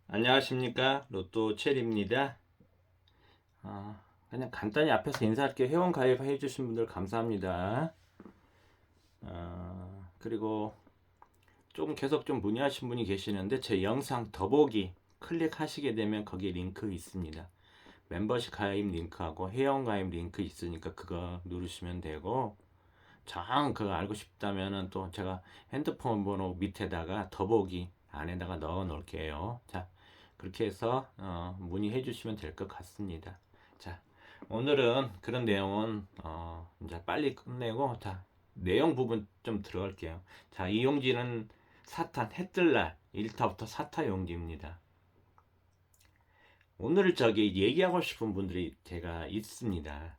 안녕하십니까, 로또 체리입니다. 그냥 간단히 앞에서 인사할게요. 회원 가입해 주신 분들 감사합니다. 그리고 좀 계속 좀 문의하신 분이 계시는데 제 영상 더보기 클릭하시게 되면 거기 링크 있습니다. 멤버십 가입 링크하고 회원 가입 링크 있으니까 그거 누르시면 되고, 정 그거 알고 싶다면은 또 제가 핸드폰 번호 밑에다가 더보기 안에다가 넣어 놓을게요. 자, 그렇게 해서 문의해 주시면 될 것 같습니다. 자, 오늘은 그런 내용은 이제 빨리 끝내고, 자, 내용 부분 좀 들어갈게요. 자, 이 용지는 사탄 해뜰날 1타부터 4타 용지입니다. 오늘 저기 얘기하고 싶은 분들이 제가 있습니다.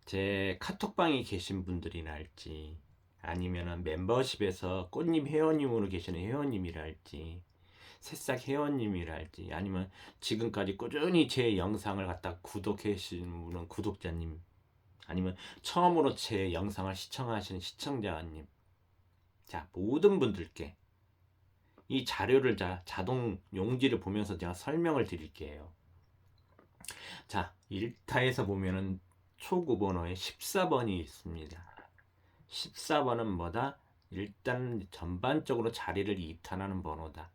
제 카톡방에 계신 분들이나 할지, 아니면은 멤버십에서 꽃님 회원님으로 계시는 회원님이라 할지, 새싹 회원님이라 할지, 아니면 지금까지 꾸준히 제 영상을 갖다 구독해 주신 분은 구독자님, 아니면 처음으로 제 영상을 시청하시는 시청자님, 자, 모든 분들께 이 자료를 자동 용지를 보면서 제가 설명을 드릴게요. 자, 1타에서 보면은 초구 번호에 14번이 있습니다. 14번은 뭐다? 일단 전반적으로 자리를 이탈하는 번호다.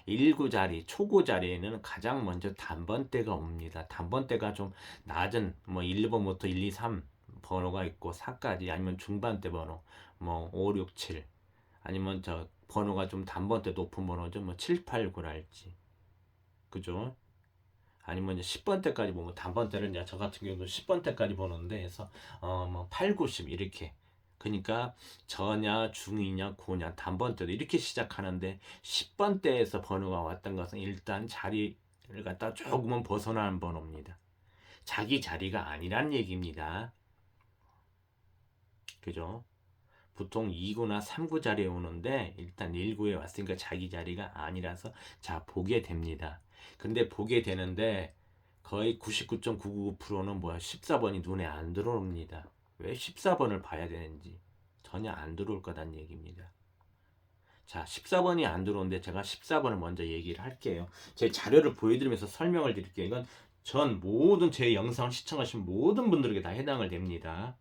1구 자리, 초구 자리에는 가장 먼저 단번대가 옵니다. 단번대가 좀 낮은, 뭐 1번부터 1, 2, 3 번호가 있고 4까지, 아니면 중반대 번호, 뭐 5, 6, 7, 아니면 저 번호가 좀 단번대 높은 번호죠. 뭐 7, 8, 9랄지. 그죠? 아니면 이제 10번대까지 보면 단번대를 이제 저 같은 경우도 10번대까지 보는데 해서 뭐 8, 9, 10 이렇게. 그러니까 저냐 중이냐 고냐 단번대도 이렇게 시작하는데 10번대에서 번호가 왔던 것은 일단 자리를 갖다 조금은 벗어나는 번호입니다. 자기 자리가 아니란 얘기입니다. 그죠? 보통 2구나 3구 자리에 오는데 일단 1구에 왔으니까 자기 자리가 아니라서 자 보게 됩니다. 근데 보게 되는데 거의 99.999%는 뭐야, 14번이 눈에 안 들어옵니다. 왜 14번을 봐야 되는지 전혀 안 들어올 거란 얘기입니다. 자, 14번이 안 들어오는데 제가 14번을 먼저 얘기를 할게요. 제 자료를 보여드리면서 설명을 드릴게요. 이건 전 모든 제 영상을 시청하신 모든 분들에게 다 해당을 됩니다.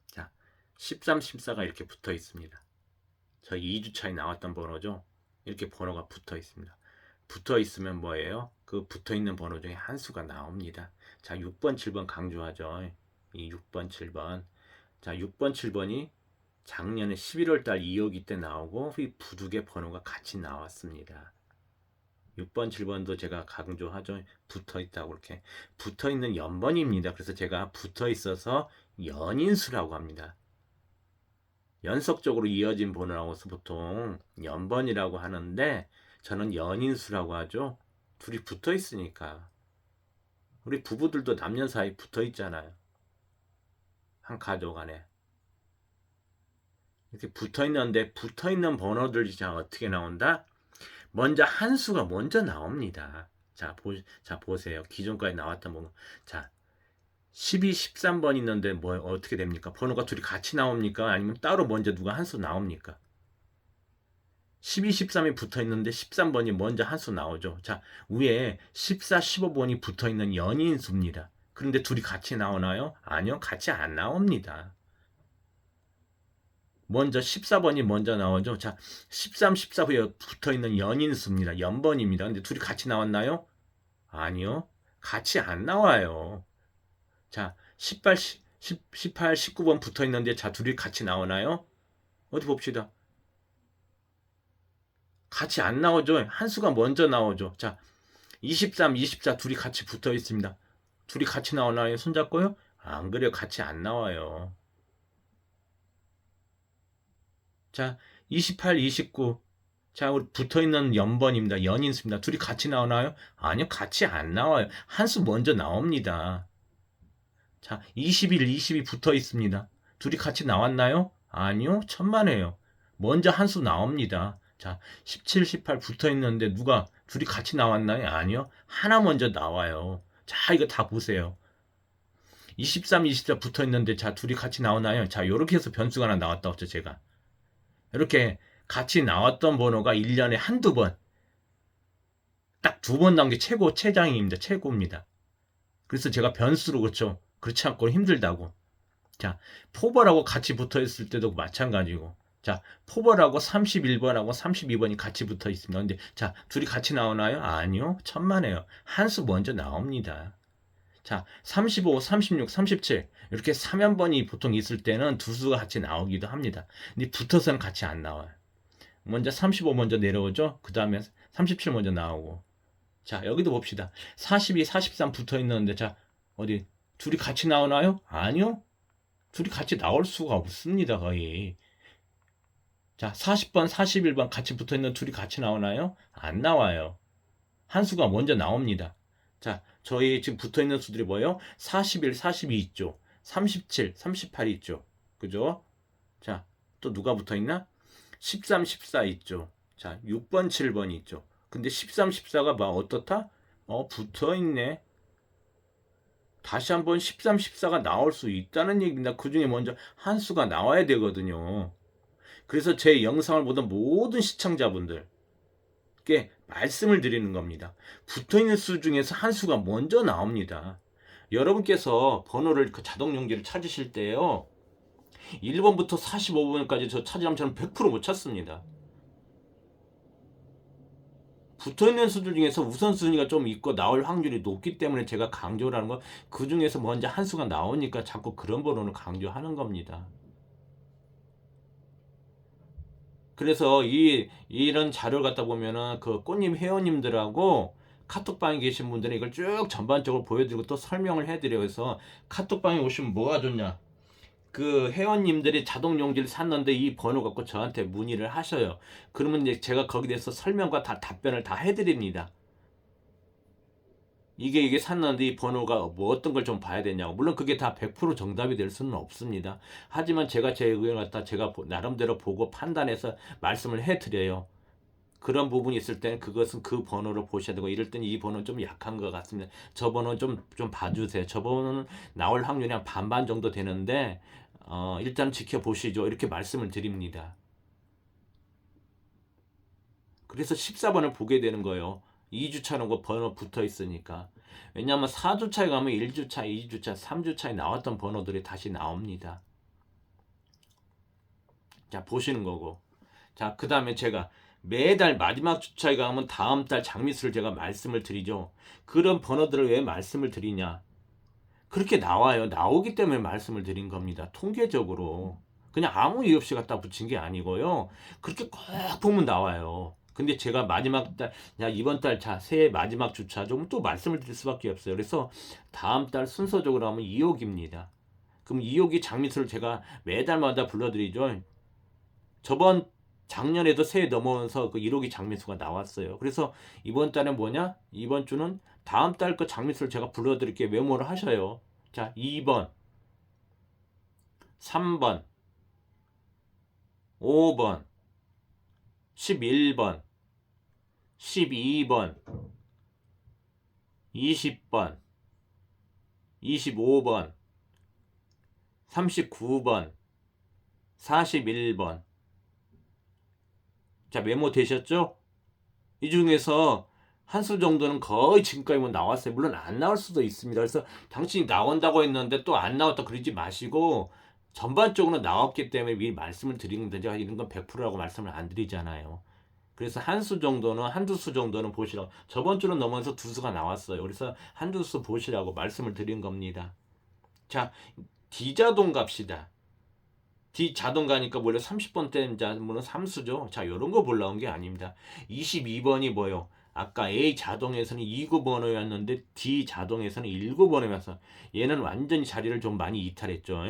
자, 13, 14가 이렇게 붙어 있습니다. 저희 2주 차에 나왔던 번호죠. 이렇게 번호가 붙어 있습니다. 붙어 있으면 뭐예요? 그 붙어 있는 번호 중에 한 수가 나옵니다. 자, 6번, 7번 강조하죠. 이 6번, 7번. 자, 6번, 7번이 작년에 11월 달 2호기 때 나오고 이 두 개 번호가 같이 나왔습니다. 6번, 7번도 제가 강조하죠. 붙어 있다고 이렇게. 붙어 있는 연번입니다. 그래서 제가 붙어 있어서 연인수라고 합니다. 연속적으로 이어진 번호라고 해서 보통 연번이라고 하는데 저는 연인수라고 하죠. 둘이 붙어 있으니까. 우리 부부들도 남녀 사이 붙어 있잖아요. 한 가족 안에. 이렇게 붙어 있는데 붙어 있는 번호들이 자 어떻게 나온다? 먼저 한 수가 먼저 나옵니다. 자 보세요. 기존까지 나왔던 번호. 자, 12, 13번 있는데 뭐 어떻게 됩니까? 번호가 둘이 같이 나옵니까? 아니면 따로 먼저 누가 한 수 나옵니까? 12, 13이 붙어 있는데 13번이 먼저 한 수 나오죠. 자, 위에 14, 15번이 붙어 있는 연인 수입니다. 그런데 둘이 같이 나오나요? 아니요, 같이 안 나옵니다. 먼저 14번이 먼저 나오죠. 자, 13, 14후에 붙어 있는 연인 수입니다. 연번입니다. 근데 둘이 같이 나왔나요? 아니요, 같이 안 나와요. 자, 18, 18, 19번 붙어 있는데 자, 둘이 같이 나오나요? 어디 봅시다. 같이 안 나오죠. 한 수가 먼저 나오죠. 자, 23, 24 둘이 같이 붙어 있습니다. 둘이 같이 나오나요? 손잡고요? 안 그래요. 같이 안 나와요. 자, 28, 29. 자, 우리 붙어 있는 연번입니다. 연인수입니다. 둘이 같이 나오나요? 아니요. 같이 안 나와요. 한 수 먼저 나옵니다. 자, 21, 22 붙어 있습니다. 둘이 같이 나왔나요? 아니요. 천만에요. 먼저 한 수 나옵니다. 자, 17, 18 붙어 있는데 누가 둘이 같이 나왔나요? 아니요. 하나 먼저 나와요. 자, 이거 다 보세요. 23, 24 붙어 있는데 자 둘이 같이 나오나요? 자 요렇게 해서 변수가 하나 나왔다 했죠 제가. 이렇게 같이 나왔던 번호가 1년에 한두 번, 딱 두 번 나온 게 최장입니다. 최고입니다. 그래서 제가 변수로 그렇죠. 그렇지 않고 힘들다고. 자, 포벌하고 같이 붙어 있을 때도 마찬가지고. 자, 포벌하고 31번하고 32번이 같이 붙어 있습니다. 근데 자, 둘이 같이 나오나요? 아니요. 천만에요. 한 수 먼저 나옵니다. 자, 35, 36, 37 이렇게 3연번이 보통 있을 때는 두 수가 같이 나오기도 합니다. 근데 붙어서는 같이 안 나와요. 먼저 35 먼저 내려오죠. 그 다음에 37 먼저 나오고. 자, 여기도 봅시다. 42, 43 붙어 있는데 자, 어디 둘이 같이 나오나요? 아니요. 둘이 같이 나올 수가 없습니다, 거의. 자, 40번, 41번 같이 붙어 있는 둘이 같이 나오나요? 안 나와요. 한 수가 먼저 나옵니다. 자, 저희 지금 붙어 있는 수들이 뭐예요? 41, 42 있죠. 37, 38 있죠. 그죠? 자, 또 누가 붙어 있나? 13, 14 있죠. 자, 6번, 7번 있죠. 근데 13, 14가 막 어떻다? 붙어 있네. 다시 한번 13, 14가 나올 수 있다는 얘기입니다. 그 중에 먼저 한 수가 나와야 되거든요. 그래서 제 영상을 보던 모든 시청자분들께 말씀을 드리는 겁니다. 붙어있는 수 중에서 한 수가 먼저 나옵니다. 여러분께서 번호를 그 자동 용지를 찾으실 때요. 1번부터 45번까지 저 찾으려면 저는 100%못 찾습니다. 붙어있는 수들 중에서 우선순위가 좀 있고 나올 확률이 높기 때문에 제가 강조를 하는 건 그 중에서 먼저 한 수가 나오니까 자꾸 그런 번호를 강조하는 겁니다. 그래서 이런 자료를 갖다 보면은 그 꽃님 회원님들하고 카톡방에 계신 분들은 이걸 쭉 전반적으로 보여드리고 또 설명을 해드려요. 그래서 카톡방에 오시면 뭐가 좋냐? 그 회원님들이 자동 용지를 샀는데 이 번호 갖고 저한테 문의를 하셔요. 그러면 이제 제가 거기에 대해서 설명과 다 답변을 다 해드립니다. 이게 샀는데 이 번호가 뭐 어떤 걸 좀 봐야 되냐고. 물론 그게 다 100% 정답이 될 수는 없습니다. 하지만 제가 제 의견을 갖다 제가 나름대로 보고 판단해서 말씀을 해드려요. 그런 부분이 있을 때는 그것은 그 번호를 보셔야 되고 이럴 때는 이 번호는 좀 약한 것 같습니다. 저 번호는 좀 봐주세요. 저 번호는 나올 확률이 한 반반 정도 되는데 일단 지켜보시죠. 이렇게 말씀을 드립니다. 그래서 14번을 보게 되는 거예요. 2주차는 거 번호 붙어 있으니까. 왜냐하면 4주차에 가면 1주차, 2주차, 3주차에 나왔던 번호들이 다시 나옵니다. 자, 보시는 거고. 자, 그 다음에 제가 매달 마지막 주차에 가면 다음 달 장미수를 제가 말씀을 드리죠. 그런 번호들을 왜 말씀을 드리냐? 그렇게 나와요. 나오기 때문에 말씀을 드린 겁니다. 통계적으로. 그냥 아무 이유 없이 갖다 붙인 게 아니고요. 그렇게 꼭 보면 나와요. 근데 제가 마지막 달, 야, 이번 달, 자, 새해 마지막 주차 좀 또 말씀을 드릴 수밖에 없어요. 그래서 다음 달 순서적으로 하면 2억입니다. 그럼 2억이 장미수를 제가 매달마다 불러드리죠. 저번 작년에도 새해 넘어서 그 1호기 장미수가 나왔어요. 그래서 이번 달에 뭐냐? 이번 주는 다음 달 그 장미수를 제가 불러드릴게요. 메모를 하셔요. 자, 2번, 3번, 5번, 11번, 12번, 20번, 25번, 39번, 41번. 자, 메모 되셨죠? 이 중에서 한 수 정도는 거의 지금까지 뭐 나왔어요. 물론 안 나올 수도 있습니다. 그래서 당신이 나온다고 했는데 또 안 나왔다 그러지 마시고 전반적으로 나왔기 때문에 미리 말씀을 드리는 건데 제가 이런 건 100%라고 말씀을 안 드리잖아요. 그래서 한 수 정도는 한두 수 정도는 보시라고. 저번 주는 넘어서 두 수가 나왔어요. 그래서 한두 수 보시라고 말씀을 드린 겁니다. 자, D자동 갑시다. D자동 가니까 원래 30번 된 자문은 3수죠. 자, 요런 거 보려온 게 아닙니다. 22번이 뭐요? 아까 A 자동에서는 2구 번호였는데 D 자동에서는 1구 번호여서 얘는 완전히 자리를 좀 많이 이탈했죠.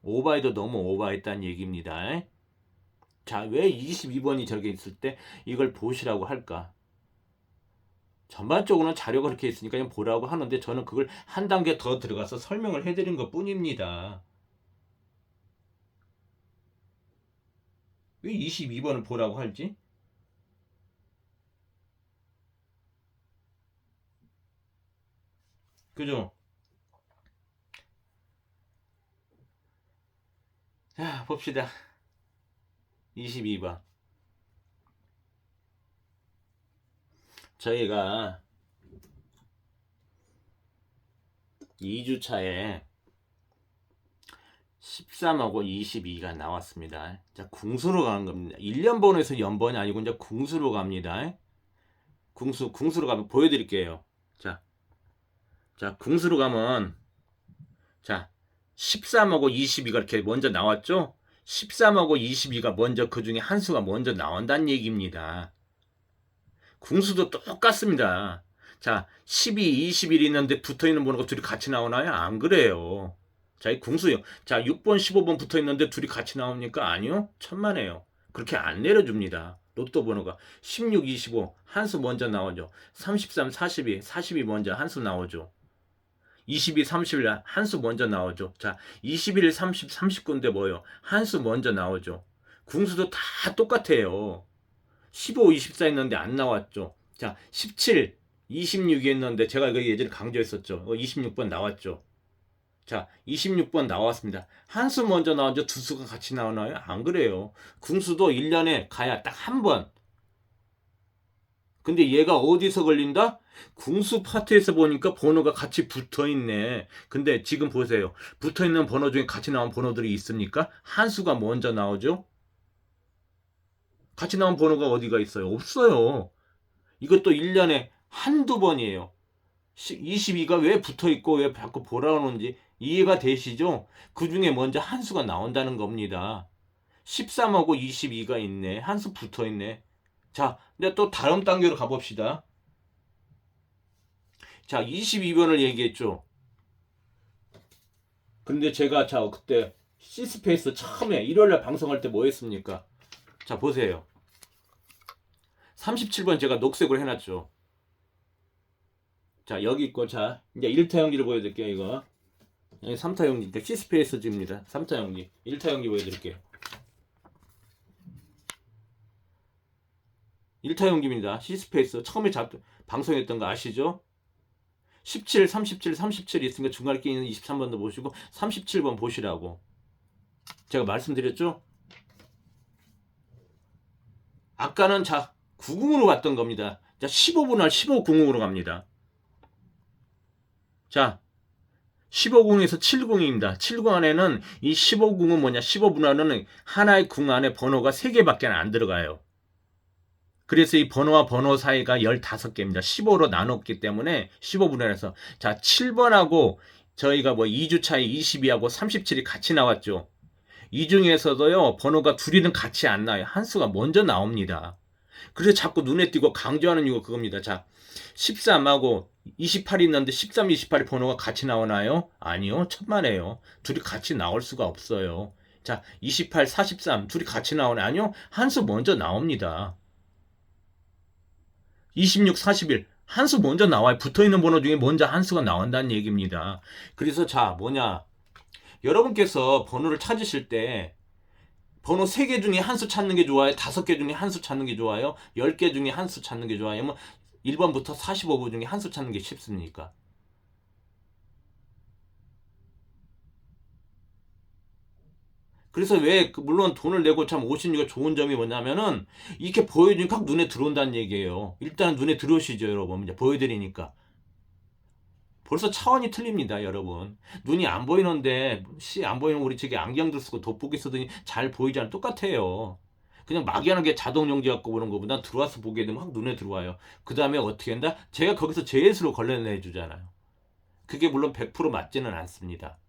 오버해도 너무 오버했다는 얘기입니다. 자, 왜 22번이 저렇게 있을 때 이걸 보시라고 할까? 전반적으로는 자료가 그렇게 있으니까 그냥 보라고 하는데 저는 그걸 한 단계 더 들어가서 설명을 해드린 것 뿐입니다. 왜 22번을 보라고 할지? 그죠? 자, 봅시다. 22번. 저희가 2주차에 13하고 22가 나왔습니다. 자, 궁수로 가는 겁니다. 1년 번호에서 연번이 아니고 이제 궁수로 갑니다. 궁수로 가면 보여드릴게요. 자, 궁수로 가면, 자, 13하고 22가 이렇게 먼저 나왔죠? 13하고 22가 먼저 그 중에 한 수가 먼저 나온다는 얘기입니다. 궁수도 똑같습니다. 자, 12, 21이 있는데 붙어 있는 번호가 둘이 같이 나오나요? 안 그래요. 자, 이 궁수요. 자, 6번, 15번 붙어 있는데 둘이 같이 나옵니까? 아니요. 천만에요. 그렇게 안 내려줍니다. 로또 번호가 16, 25 한 수 먼저 나오죠. 33, 42, 42 먼저 한 수 나오죠. 22, 30일 한 수 먼저 나오죠. 자, 21, 30, 39인데 뭐요? 한 수 먼저 나오죠. 궁수도 다 똑같아요. 15, 24 했는데 안 나왔죠. 자, 17, 26이 했는데 제가 이거 예전에 강조했었죠. 26번 나왔죠. 자, 26번 나왔습니다. 한 수 먼저 나오죠. 두 수가 같이 나오나요? 안 그래요. 궁수도 1년에 가야 딱 한 번. 근데 얘가 어디서 걸린다? 궁수 파트에서 보니까 번호가 같이 붙어 있네. 근데 지금 보세요. 붙어 있는 번호 중에 같이 나온 번호들이 있습니까? 한 수가 먼저 나오죠? 같이 나온 번호가 어디가 있어요? 없어요. 이것도 1년에 한두 번이에요. 22가 왜 붙어 있고 왜 자꾸 보라 오는지 이해가 되시죠? 그 중에 먼저 한 수가 나온다는 겁니다. 13하고 22가 있네. 한 수 붙어 있네. 자, 이제 또 다음 단계로 가봅시다. 자, 22번을 얘기했죠. 근데 제가 그때 C스페이스 처음에 일요일날 방송할 때 뭐 했습니까? 자, 보세요. 37번 제가 녹색으로 해놨죠. 자, 여기 있고, 자, 이제 1타용기를 보여드릴게요, 이거. 3타용기, C스페이스입니다. 3타용기. 1타용기 보여드릴게요. 1타용기입니다. C스페이스. 처음에 방송했던 거 아시죠? 17, 37, 37 있으니까 중간에 끼는 23번도 보시고 37번 보시라고. 제가 말씀드렸죠? 아까는 90으로 갔던 겁니다. 자, 15분할 15공으로 갑니다. 자, 15궁에서 7궁입니다. 7궁 안에는 이 15궁은 뭐냐? 15분할은 하나의 궁 안에 번호가 3개밖에 안 들어가요. 그래서 이 번호와 번호 사이가 15개입니다. 15로 나눴기 때문에 15분할해서 자, 7번하고 저희가 2주 차에 22하고 37이 같이 나왔죠. 이 중에서도요, 번호가 둘이는 같이 안 나와요. 한 수가 먼저 나옵니다. 그래서 자꾸 눈에 띄고 강조하는 이유가 그겁니다. 자, 13하고 28이 있는데 13, 28이 번호가 같이 나오나요? 아니요. 천만에요. 둘이 같이 나올 수가 없어요. 자, 28, 43 둘이 같이 나오나요? 아니요. 한 수 먼저 나옵니다. 26, 41 한 수 먼저 나와요. 붙어있는 번호 중에 먼저 한 수가 나온다는 얘기입니다. 그래서 여러분께서 번호를 찾으실 때 번호 3개 중에 한 수 찾는 게 좋아요? 5개 중에 한 수 찾는 게 좋아요? 10개 중에 한 수 찾는 게 좋아요? 1번부터 45번 중에 한 수 찾는 게 쉽습니까? 그래서 물론 돈을 내고 참 오시니까 좋은 점이 뭐냐면은 이렇게 보여주니까 눈에 들어온다는 얘기예요. 일단 눈에 들어오시죠, 여러분. 이제 보여드리니까. 벌써 차원이 틀립니다, 여러분. 눈이 안 보이는데, 안 보이는 우리 저기 안경도 쓰고 돋보기 쓰더니 잘 보이지 않아 똑같아요. 그냥 막연하게 자동 용지 갖고 보는 것보다 들어와서 보게 되면 확 눈에 들어와요. 그 다음에 어떻게 한다? 제가 거기서 제예수로 걸러내 주잖아요. 그게 물론 100% 맞지는 않습니다.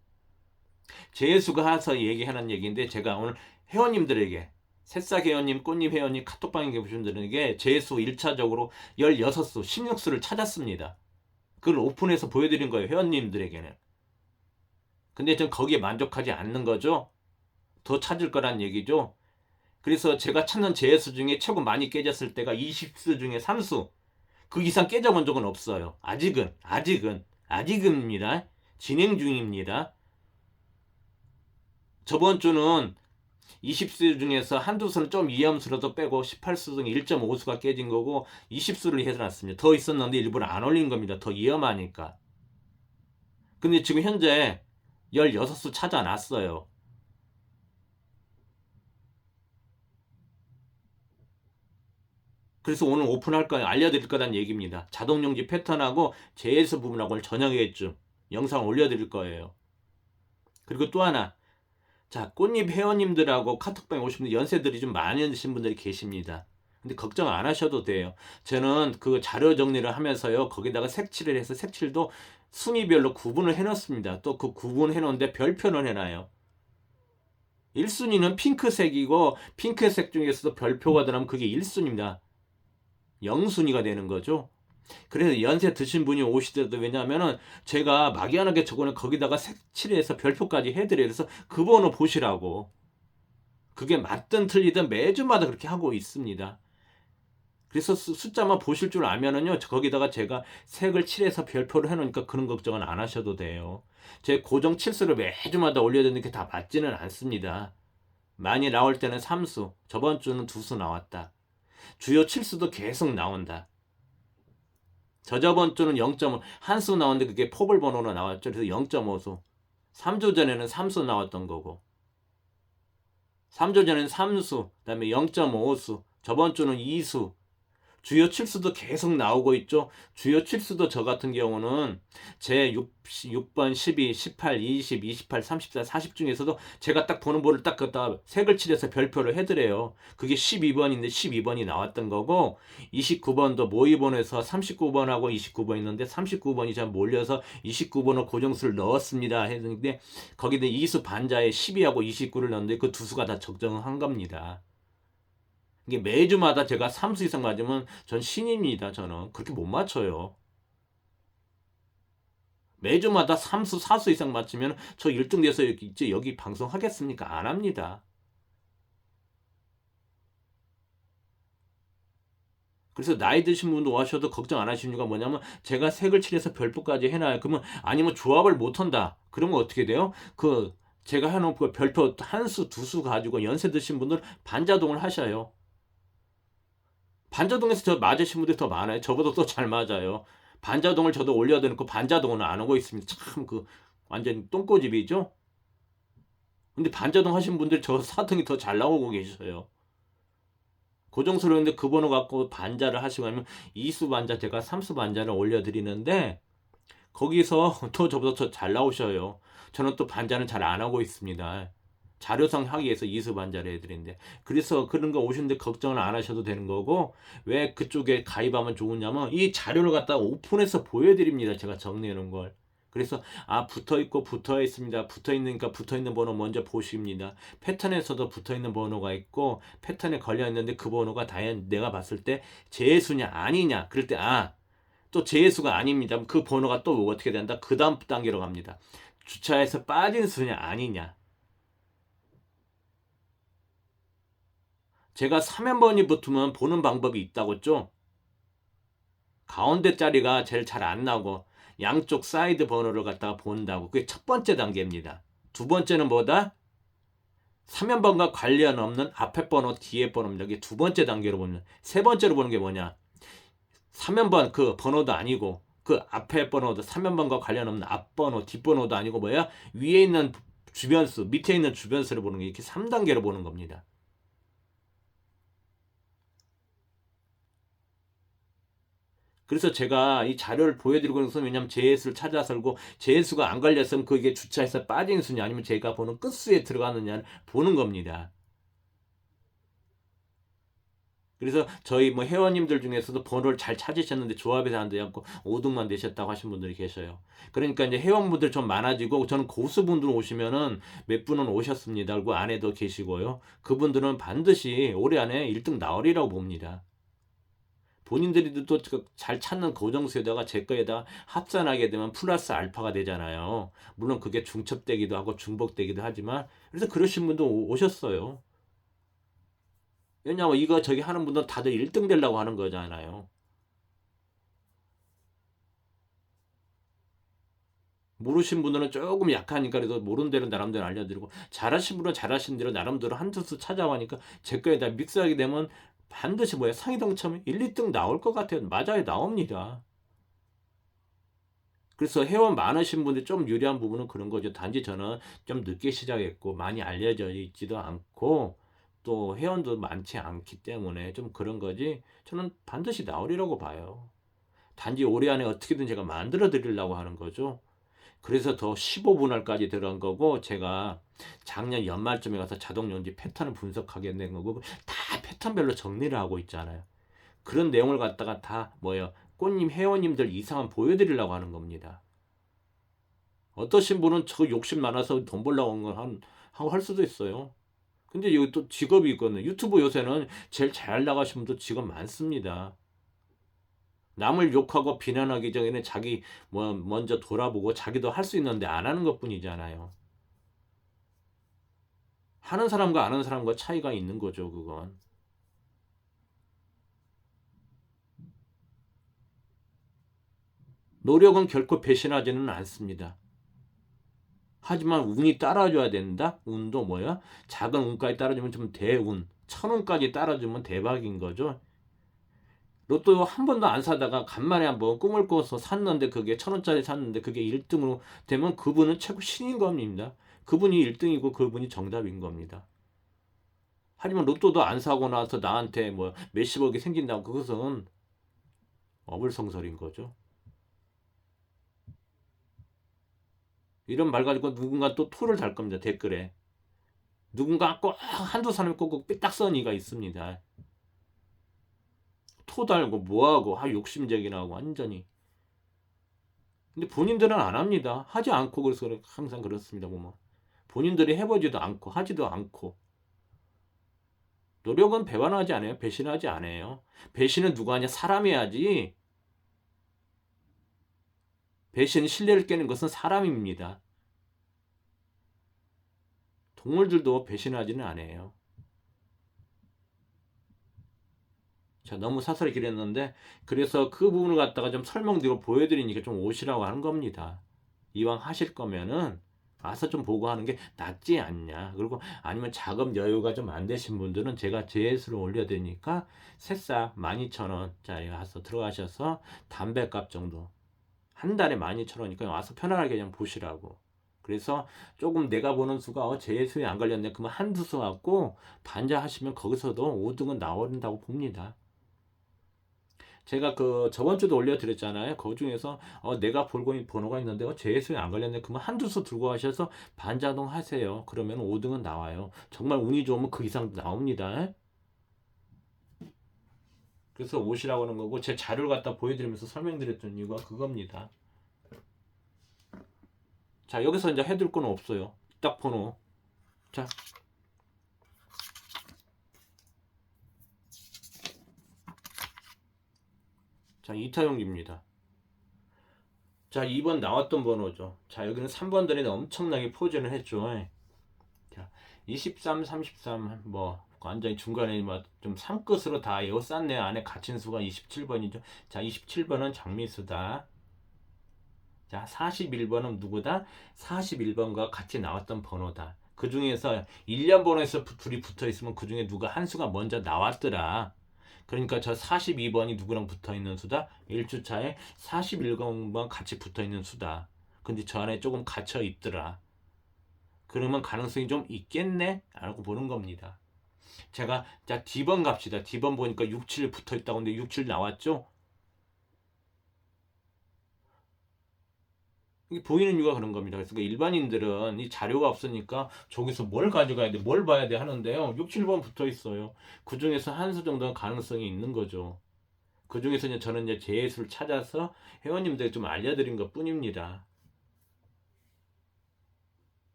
제예수가 해서 얘기하는 얘기인데 제가 오늘 회원님들에게 새싹 회원님, 꽃잎 회원님, 카톡방에 계신 분들에게 제예수 1차적으로 16수, 16수를 찾았습니다. 그걸 오픈해서 보여드린 거예요. 회원님들에게는. 근데 전 거기에 만족하지 않는 거죠. 더 찾을 거란 얘기죠. 그래서 제가 찾는 제수 중에 최고 많이 깨졌을 때가 20수 중에 3수. 그 이상 깨져본 적은 없어요. 아직은입니다. 진행 중입니다. 저번 주는 20수 중에서 한두 수는 좀 위험수라도 빼고 18수 중에 1.5수가 깨진 거고 20수를 해놨습니다. 더 있었는데 일부러 안 올린 겁니다. 더 위험하니까. 근데 지금 현재 16수 찾아놨어요. 그래서 오늘 오픈할 거 알려드릴 거란 얘기입니다. 자동용지 패턴하고 JS 부분하고 오늘 저녁에쯤 영상 올려드릴 거예요. 그리고 또 하나, 자, 꽃잎 회원님들하고 카톡방에 오신 분들 연세들이 좀 많으신 분들이 계십니다. 근데 걱정 안 하셔도 돼요. 저는 그 자료 정리를 하면서요, 거기다가 색칠을 해서 색칠도 순위별로 구분을 해놓습니다. 또 그 구분해 놓은데 별표를 해놔요. 1순위는 핑크색이고 핑크색 중에서도 별표가 들어가면 그게 1순위입니다. 0순위가 되는 거죠. 그래서 연세 드신 분이 오시더라도, 왜냐하면은 제가 막연하게 저거는 거기다가 색칠해서 별표까지 해드려요. 그래서 그 번호 보시라고. 그게 맞든 틀리든 매주마다 그렇게 하고 있습니다. 그래서 숫자만 보실 줄 알면은요, 거기다가 제가 색을 칠해서 별표를 해놓으니까 그런 걱정은 안 하셔도 돼요. 제 고정 칠수를 매주마다 올려야 되는 게 다 맞지는 않습니다. 많이 나올 때는 3수, 저번 주는 2수 나왔다. 주요 칠수도 계속 나온다. 저저번 주는 0.5, 한 수 나왔는데 그게 포블 번호로 나왔죠. 그래서 0.5수. 3주 전에는 3수 나왔던 거고. 3주 전에는 3수, 그 다음에 0.5수, 저번 주는 2수. 주요 칠수도 계속 나오고 있죠. 주요 칠수도 저 같은 경우는 제 6번, 12, 18, 20, 28, 34, 40 중에서도 제가 딱 보는 번호를 딱 갖다 색을 칠해서 별표를 해드려요. 그게 12번인데 12번이 나왔던 거고, 29번도 모의번호에서 39번하고 29번 있는데 39번이 잘 몰려서 29번을 고정수를 넣었습니다. 했는데 거기다 이수 반자에 12하고 29를 넣었는데 그 두 수가 다 적정한 겁니다. 이게 매주마다 제가 3수 이상 맞으면 전 신입니다. 저는 그렇게 못 맞춰요. 매주마다 3수, 4수 이상 맞추면 저 1등 돼서 여기 방송하겠습니까? 안 합니다. 그래서 나이 드신 분도 와셔도 걱정 안 하시는 이유가 뭐냐면, 제가 색을 칠해서 별표까지 해놔요. 그러면, 아니면 조합을 못 한다. 그러면 어떻게 돼요? 제가 해놓은 그 별표 한 수, 두 수 가지고 연세 드신 분들 반자동을 하셔요. 반자동에서 저 맞으신 분들이 더 많아요. 저보다 더 잘 맞아요. 반자동을 저도 올려야 되는 거 반자동은 안 하고 있습니다. 참 완전 똥꼬집이죠. 근데 반자동 하신 분들이 저 4등이 더 잘 나오고 계셔요. 고정수로인데 그 번호 갖고 반자를 하시고, 아니면 이수 반자, 제가 삼수 반자를 올려드리는데 거기서 또 저보다 더 잘 나오셔요. 저는 또 반자는 잘 안 하고 있습니다. 자료상 하기 위해서 이수 반자를 해드리는데, 그래서 그런 거 오시는데 걱정을 안 하셔도 되는 거고, 왜 그쪽에 가입하면 좋으냐면 이 자료를 갖다 오픈해서 보여드립니다. 제가 정리해 놓은 걸. 그래서 붙어있고 붙어있습니다. 붙어있으니까 붙어있는 번호 먼저 보십니다. 패턴에서도 붙어있는 번호가 있고 패턴에 걸려있는데 그 번호가 다연 내가 봤을 때 재수냐 아니냐, 그럴 때 또 재수가 아닙니다. 그 번호가 또 어떻게 된다? 그 다음 단계로 갑니다. 주차에서 빠진 수냐 아니냐. 제가 3연번이 붙으면 보는 방법이 있다고 했죠. 가운데 자리가 제일 잘 안 나오고 양쪽 사이드 번호를 갖다가 본다고. 그게 첫 번째 단계입니다. 두 번째는 뭐다? 3연번과 관련 없는 앞에 번호, 뒤에 번호입니다. 이게 두 번째 단계로 보면, 세 번째로 보는 게 뭐냐? 3연번 그 번호도 아니고 그 앞에 번호도 3연번과 관련 없는 앞번호, 뒷번호도 아니고 뭐야? 위에 있는 주변수, 밑에 있는 주변수를 보는 게, 이렇게 3단계로 보는 겁니다. 그래서 제가 이 자료를 보여드리고 있는 것은, 왜냐면 JS를 찾아서 알고 JS가 안 걸렸으면 그게 주차해서 빠진 수냐 아니면 제가 보는 끝수에 들어가느냐를 보는 겁니다. 그래서 저희 뭐 회원님들 중에서도 번호를 잘 찾으셨는데 조합에서 안 되고 5등만 내셨다고 하신 분들이 계셔요. 그러니까 이제 회원분들 좀 많아지고, 저는 고수분들 오시면은 몇 분은 오셨습니다. 그리고 안에도 계시고요. 그분들은 반드시 올해 안에 1등 나오리라고 봅니다. 본인들이 또 잘 찾는 고정수에다가 제 거에다가 합산하게 되면 플러스 알파가 되잖아요. 물론 그게 중첩되기도 하고 중복되기도 하지만, 그래서 그러신 분도 오셨어요. 왜냐면 이거 저기 하는 분들은 다들 1등 되려고 하는 거잖아요. 모르신 분들은 조금 약하니까 그래도 모르는 대로 나름대로 알려드리고, 잘하신 분은 잘하신 대로 나름대로 한두 수 찾아가니까 제 거에다 믹스하게 되면 반드시 뭐야, 상위 당첨 1, 2등 나올 것 같아요. 맞아요, 나옵니다. 그래서 회원 많으신 분들이 좀 유리한 부분은 그런 거죠. 단지 저는 좀 늦게 시작했고 많이 알려져 있지도 않고 또 회원도 많지 않기 때문에 좀 그런 거지, 저는 반드시 나오리라고 봐요. 단지 올해 안에 어떻게든 제가 만들어 드리려고 하는 거죠. 그래서 더 15분할까지 들어간 거고, 제가 작년 연말쯤에 가서 자동용지 패턴을 분석하게 된 거고, 다 패턴별로 정리를 하고 있잖아요. 그런 내용을 갖다가 다 뭐예요? 꽃님 회원님들 이상은 보여드리려고 하는 겁니다. 어떠신 분은 저 욕심 많아서 돈 벌려고 하고 할 수도 있어요. 근데 여기 또 직업이 있거든요. 유튜브 요새는 제일 잘 나가신 분도 직업 많습니다. 남을 욕하고 비난하기 전에는 자기 뭐 먼저 돌아보고 자기도 할 수 있는데 안 하는 것뿐이잖아요. 하는 사람과 안 하는 사람과 차이가 있는 거죠, 그건. 노력은 결코 배신하지는 않습니다. 하지만 운이 따라줘야 된다? 운도 뭐야? 작은 운까지 따라주면 좀 대운, 천운까지 따라주면 대박인 거죠. 로또 한 번도 안 사다가 간만에 한번 꿈을 꿔서 샀는데, 그게 1,000원짜리 샀는데 그게 1등으로 되면 그분은 최고 신인 겁니다. 그분이 1등이고 그분이 정답인 겁니다. 하지만 로또도 안 사고 나서 나한테 뭐 몇십억이 생긴다고, 그것은 어불성설인 거죠. 이런 말 가지고 누군가 또 토를 달 겁니다, 댓글에. 누군가 꼭 한두 사람이 꼭 삐딱 선 이가 있습니다. 토 달고 뭐하고, 욕심쟁이나 하고 완전히. 근데 본인들은 안 합니다. 하지 않고. 그래서 항상 그렇습니다, 보면. 본인들이 해보지도 않고 하지도 않고. 노력은 배반하지 않아요. 배신하지 않아요. 배신은 누가 하냐? 사람이 하지. 배신, 신뢰를 깨는 것은 사람입니다. 동물들도 배신하지는 않아요. 자, 너무 사설이 길었는데, 그래서 그 부분을 갖다가 좀 설명드리고 보여드리니까 좀 오시라고 하는 겁니다. 이왕 하실 거면은 와서 좀 보고 하는 게 낫지 않냐. 그리고 아니면 자금 여유가 좀 안 되신 분들은 제가 제수를 올려드리니까 새싹 12,000원짜리 와서 들어가셔서 담배값 정도, 한 달에 12,000원이니까 와서 편안하게 그냥 보시라고. 그래서 조금 내가 보는 수가 제수에 안 걸렸네, 그러면 한두 수 갖고 반자하시면 거기서도 5등은 나온다고 봅니다. 제가 그 저번 주도 올려드렸잖아요. 그 중에서 내가 볼고 있는 번호가 있는데 제수에 안 걸렸네, 그러면 한두 수 들고 가셔서 반자동 하세요. 그러면 5등은 나와요. 정말 운이 좋으면 그 이상도 나옵니다. 그래서 오시라고 하는 거고, 제 자료를 갖다 보여드리면서 설명드렸던 이유가 그겁니다. 자, 여기서 이제 해둘 건 없어요. 딱 번호. 자, 이타용입니다. 자, 2번 나왔던 번호죠. 자, 여기는 3번들이 엄청나게 포진을 했죠. 자, 23, 33, 뭐 완전히 중간에 좀 3끝으로 다 에워쌌네. 안에 갇힌 수가 27번이죠. 자, 27번은 장미수다. 자, 41번은 누구다? 41번과 같이 나왔던 번호다. 그 중에서 1년 번호에서 둘이 붙어 있으면 그 중에 누가 한 수가 먼저 나왔더라. 그러니까 저 42번이 누구랑 붙어 있는 수다? 1주차에 41번 같이 붙어 있는 수다. 근데 저 안에 조금 갇혀 있더라. 그러면 가능성이 좀 있겠네? 라고 보는 겁니다. 제가 자 D번 갑시다. D번 보니까 6, 7 붙어 있다고. 근데 6, 7 나왔죠? 이게 보이는 이유가 그런 겁니다. 그래서 일반인들은 이 자료가 없으니까 저기서 뭘 가져가야 돼, 뭘 봐야 돼 하는데요. 6, 7번 붙어 있어요. 그 중에서 한 수 정도는 가능성이 있는 거죠. 그 중에서 이제 저는 이제 제 수를 찾아서 회원님들에게 좀 알려드린 것 뿐입니다.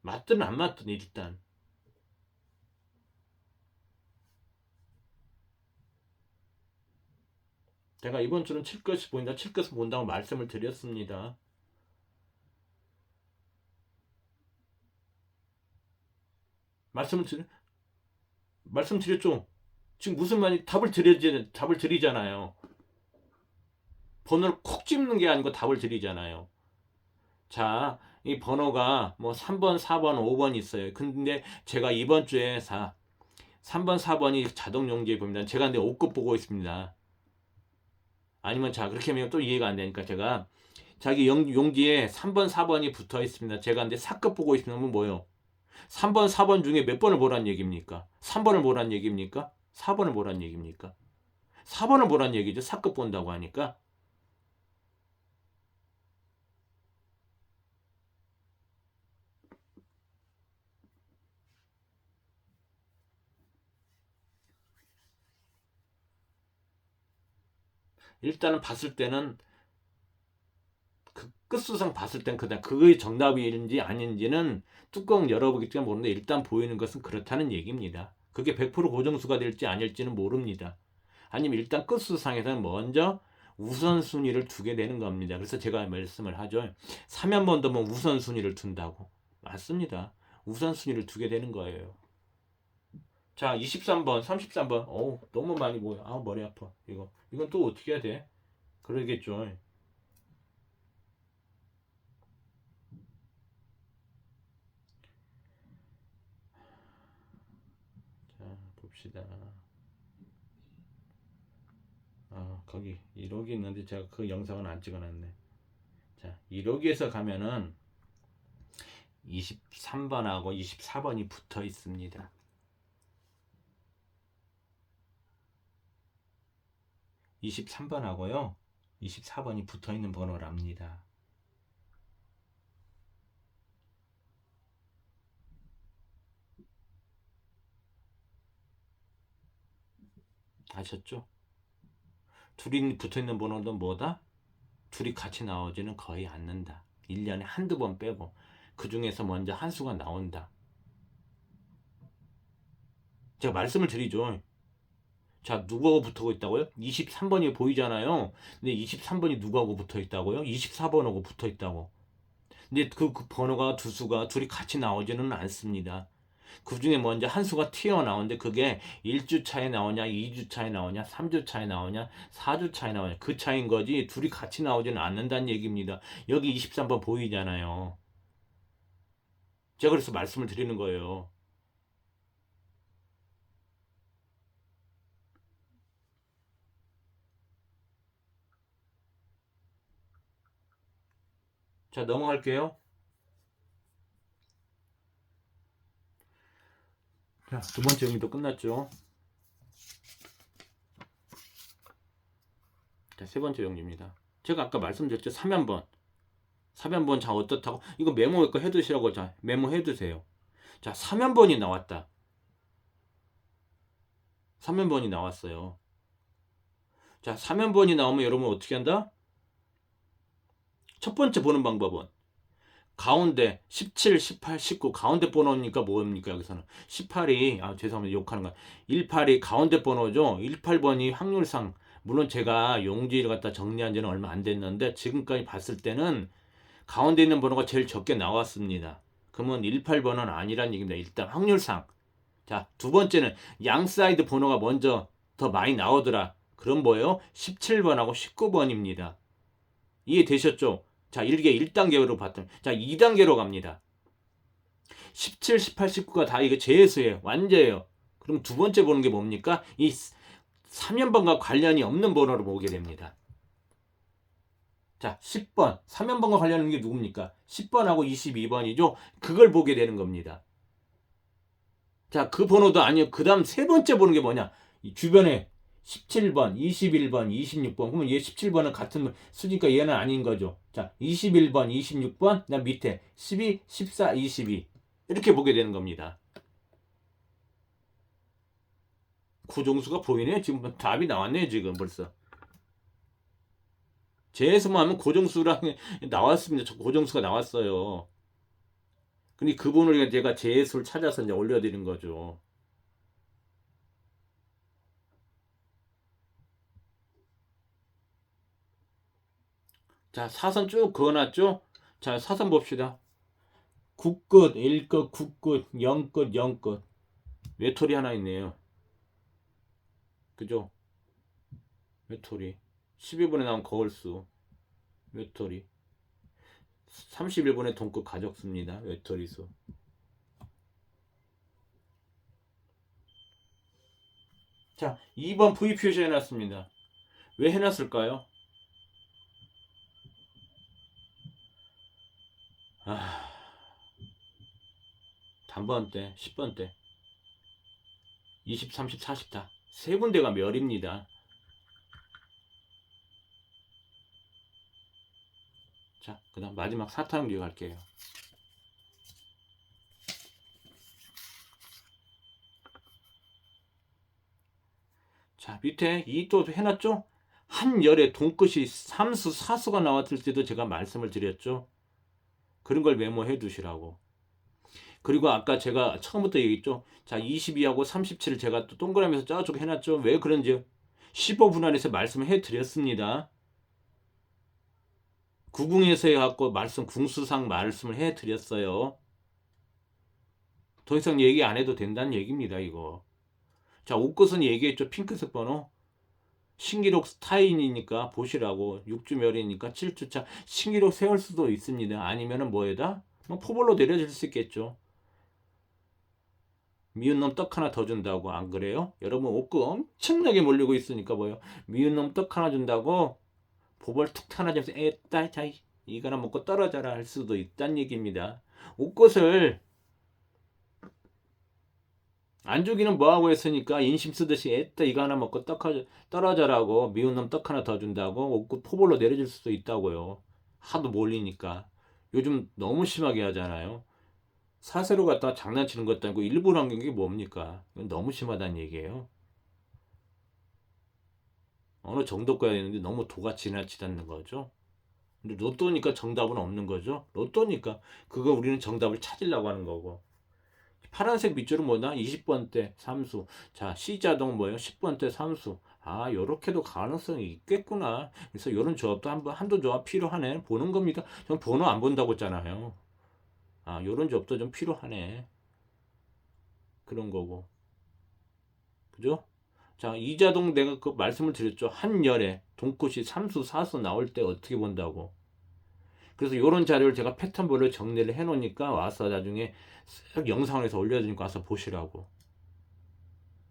맞든 안 맞든 일단. 제가 이번 주는 칠 것이 보인다, 칠 것을 본다고 말씀을 드렸습니다. 말씀을 드렸, 말씀드렸죠. 지금 무슨 말이 답을 드리잖아요. 번호를 콕 집는 게 아니고 답을 드리잖아요. 자, 이 번호가 뭐 3번, 4번, 5번 있어요. 근데 제가 이번 주에 3번, 4번이 자동 용지에 봅니다. 제가 근데 5급 보고 있습니다. 아니면 자, 그렇게 하면 또 이해가 안 되니까 제가 자기 용지에 3번, 4번이 붙어 있습니다. 제가 근데 4급 보고 있으면 뭐예요? 3번, 4번 중에 몇 번을 보란 얘기입니까? 3번을 보란 얘기입니까? 4번을 보란 얘기입니까? 4번을 보란 얘기죠. 사급 본다고 하니까. 일단은 봤을 때는 그 끝수상 봤을 땐 그냥 그게 정답인지 아닌지는 뚜껑 열어보기 때문에 모르는데 일단 보이는 것은 그렇다는 얘기입니다. 그게 100% 고정수가 될지 아닐지는 모릅니다. 아니면 일단 끝수상에서는 먼저 우선순위를 두게 되는 겁니다. 그래서 제가 말씀을 하죠. 3연번 더면 우선순위를 둔다고. 맞습니다. 우선순위를 두게 되는 거예요. 자, 23번, 33번. 어우, 너무 많이 보여. 아, 머리 아파. 이건 또 어떻게 해야 돼? 그러겠죠. 자, 봅시다. 거기 1호기 있는데 제가 그 영상은 안 찍어놨네. 자, 1호기에서 가면은 23번하고 24번이 붙어 있습니다. 23번하고요. 24번이 붙어 있는 번호랍니다. 아셨죠? 둘이 붙어 있는 번호는 뭐다? 둘이 같이 나오지는 거의 않는다. 1년에 한두 번 빼고. 그 중에서 먼저 한 수가 나온다. 제가 말씀을 드리죠. 자, 누구하고 붙어 있다고요? 23번이 보이잖아요. 근데 23번이 누구하고 붙어 있다고요? 24번하고 붙어 있다고. 근데 그 번호가 두 수가 둘이 같이 나오지는 않습니다. 그 중에 먼저 한 수가 튀어나오는데 그게 1주 차에 나오냐, 2주 차에 나오냐, 3주 차에 나오냐, 4주 차에 나오냐. 그 차인 거지 둘이 같이 나오지는 않는다는 얘기입니다. 여기 23번 보이잖아요. 제가 그래서 말씀을 드리는 거예요. 자, 넘어갈게요. 자, 두 번째 의미도 끝났죠. 자, 세 번째 용리입니다. 제가 아까 말씀드렸죠. 3연번. 3연번 자 어떻다고? 이거 메모할 거 해두시라고. 자, 메모해두세요. 자, 3연번이 나왔다. 3연번이 나왔어요. 자, 3연번이 나오면 여러분 어떻게 한다? 첫 번째 보는 방법은 가운데 17, 18, 19 가운데 번호니까 뭡니까 여기서는 18이 죄송합니다 욕하는 거 18이 가운데 번호죠. 18번이 확률상 물론 제가 용지를 갖다 정리한 지는 얼마 안 됐는데 지금까지 봤을 때는 가운데 있는 번호가 제일 적게 나왔습니다. 그러면 18번은 아니란 얘기입니다. 일단 확률상. 자, 두 번째는 양 사이드 번호가 먼저 더 많이 나오더라. 그럼 뭐예요? 17번하고 19번입니다. 이해되셨죠? 자, 이게 1단계로 봤더니 자, 2단계로 갑니다. 17, 18, 19가 다 이게 재수예요. 완제예요. 그럼 두 번째 보는 게 뭡니까? 이 3연번과 관련이 없는 번호를 보게 됩니다. 자, 10번. 3연번과 관련된 게 누굽니까? 10번하고 22번이죠. 그걸 보게 되는 겁니다. 자, 그 번호도 아니요. 그 다음 세 번째 보는 게 뭐냐? 이 주변에 17번, 21번, 26번. 그러면 얘 17번은 같은 수니까 얘는 아닌 거죠. 자, 21번, 26번, 그다음 밑에 12, 14, 22. 이렇게 보게 되는 겁니다. 고정수가 보이네. 지금 답이 나왔네요. 지금 벌써. 제에서만 하면 고정수랑 나왔습니다. 고정수가 나왔어요. 근데 그분을 제가 제수를 찾아서 이제 올려드린 거죠. 자, 사선 쭉 그어놨죠? 자, 사선 봅시다. 9끝, 1끝, 9끝, 0끝, 0끝. 외톨이 하나 있네요. 그죠? 외톨이. 12분에 나온 거울수. 외톨이. 31분에 동급 가족수입니다. 외톨이수. 자, 2번 V 표시 해놨습니다. 왜 해놨을까요? 단번대, 10번대, 20, 30, 40 다. 세 군데가 멸입니다. 자, 그 다음 마지막 사타형제 갈게요. 자, 밑에 이 또 해놨죠? 한열에 돈끝이 3수, 4수가 나왔을 때도 제가 말씀을 드렸죠? 그런 걸 메모해 두시라고. 그리고 아까 제가 처음부터 얘기했죠? 자, 22하고 37을 제가 또 동그라미에서 짜주고 해놨죠? 왜 그런지 15분 안에서 말씀을 해드렸습니다. 구궁에서 해갖고 궁수상 말씀을 해드렸어요. 더 이상 얘기 안 해도 된다는 얘기입니다, 이거. 자, 옷것은 얘기했죠? 핑크색 번호. 신기록 스타인이니까 보시라고. 6주멸이니까 7주차 신기록 세울 수도 있습니다. 아니면은 뭐에다? 뭐 포볼로 내려질 수 있겠죠. 미운 놈 떡 하나 더 준다고. 안 그래요? 여러분 옷구 엄청나게 몰리고 있으니까 뭐요? 미운 놈 떡 하나 준다고 보벌 툭 하나 주면서 에따 자 이거나 먹고 떨어져라 할 수도 있다는 얘기입니다. 옷것을 안 주기는 뭐하고 했으니까 인심 쓰듯이 에따 이거 하나 먹고 떨어져라고 미운 놈 떡 하나 더 준다고 옷구 포볼로 내려질 수도 있다고요. 하도 몰리니까. 요즘 너무 심하게 하잖아요. 사세로 갖다가 장난치는 것도 아니고 일부러 한 게 뭡니까? 이건 너무 심하다는 얘기예요. 어느 정도 가야 되는데 너무 도가 지나치다는 거죠. 근데 로또니까 정답은 없는 거죠. 로또니까 그거 우리는 정답을 찾으려고 하는 거고. 파란색 밑줄은 뭐다? 20번대 삼수. 자, C자동 뭐예요? 10번대 삼수. 아, 요렇게도 가능성이 있겠구나. 그래서 요런 조합도 한두 조합 필요하네. 보는 겁니다. 전 번호 안 본다고 했잖아요. 아, 요런 조합도 좀 필요하네. 그런 거고. 그죠? 자, 이자동 내가 그 말씀을 드렸죠. 한열에 동끝이 삼수, 사수 나올 때 어떻게 본다고. 그래서 이런 자료를 제가 패턴별로 정리를 해 놓으니까 와서 나중에 쓱 영상을 해서 올려주니까 와서 보시라고.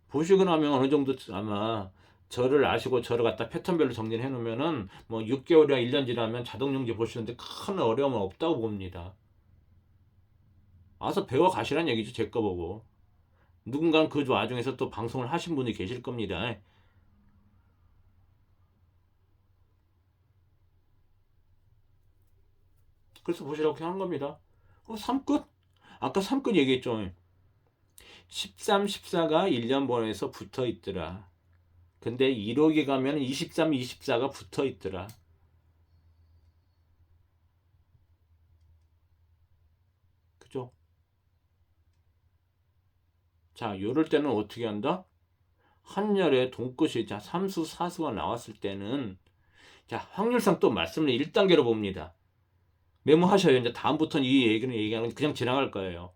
보시고 나면 어느 정도 아마 저를 아시고 저를 갖다 패턴별로 정리를 해 놓으면은 뭐 6개월이나 1년 지나면 자동용지 보시는데 큰 어려움은 없다고 봅니다. 와서 배워 가시란 얘기죠. 제 거 보고. 누군가는 그 와중에서 또 방송을 하신 분이 계실 겁니다. 그래서 보시라고 한 겁니다. 3끝? 아까 3끝 얘기했죠. 13, 14가 1년 번호에서 붙어 있더라. 근데 1호기 가면 23, 24가 붙어 있더라. 그죠? 자, 요럴 때는 어떻게 한다? 한열에 동끝이 자, 3수, 4수가 나왔을 때는 자, 확률상 또 말씀을 1단계로 봅니다. 메모하셔요. 이제 다음부터는 이 얘기는 얘기하는 그냥 지나갈 거예요.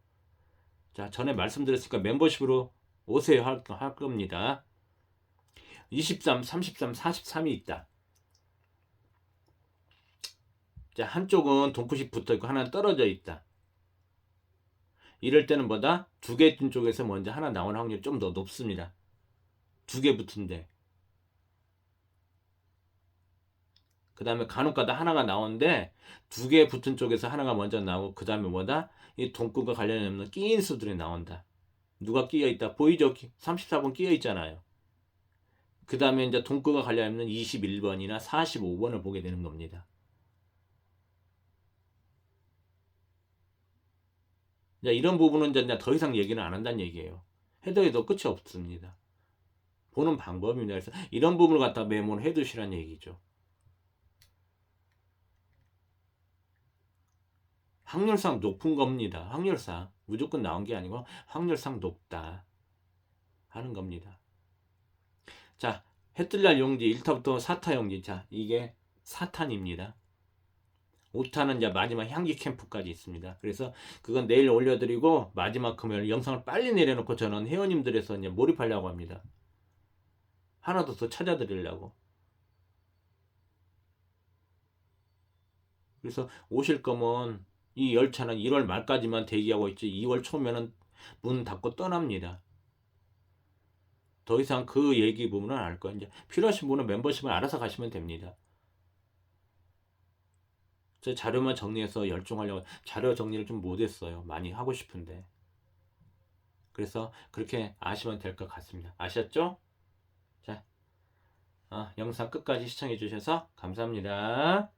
자, 전에 말씀드렸으니까 멤버십으로 오세요 할 겁니다. 23, 33, 43이 있다. 자, 한쪽은 동끝이 붙어 있고 하나는 떨어져 있다. 이럴 때는 뭐다? 두 개 뜬 쪽에서 먼저 하나 나오는 확률이 좀 더 높습니다. 두 개 붙은데. 그 다음에 간혹가다 하나가 나오는데 두 개 붙은 쪽에서 하나가 먼저 나오고 그 다음에 뭐다? 이 동끝과 관련이 없는 끼인 수들이 나온다. 누가 끼어 있다? 보이죠? 34번 끼어 있잖아요. 그 다음에 이제 동끝과 관련 없는 21번이나 45번을 보게 되는 겁니다. 이런 부분은 이제 더 이상 얘기는 안 한다는 얘기예요. 해도 끝이 없습니다. 보는 방법입니다. 그래서 이런 부분을 갖다 메모를 해두시라는 얘기죠. 확률상 높은 겁니다. 확률상 무조건 나온 게 아니고 확률상 높다 하는 겁니다. 자, 해뜰날 용지 1타부터 4타 용지. 자, 이게 4탄입니다. 5탄은 이제 마지막 향기 캠프까지 있습니다. 그래서 그건 내일 올려드리고 마지막 금요일 영상을 빨리 내려놓고 저는 회원님들에서 이제 몰입하려고 합니다. 하나 더 찾아드리려고. 그래서 오실 거면 이 열차는 1월 말까지만 대기하고 있지 2월 초면은 문 닫고 떠납니다. 더 이상 그 얘기 부분은 안 할 거예요. 이제 필요하신 분은 멤버십을 알아서 가시면 됩니다. 제 자료만 정리해서 열중하려고 자료 정리를 좀 못했어요. 많이 하고 싶은데 그래서 그렇게 아시면 될 것 같습니다. 아셨죠? 자, 영상 끝까지 시청해 주셔서 감사합니다.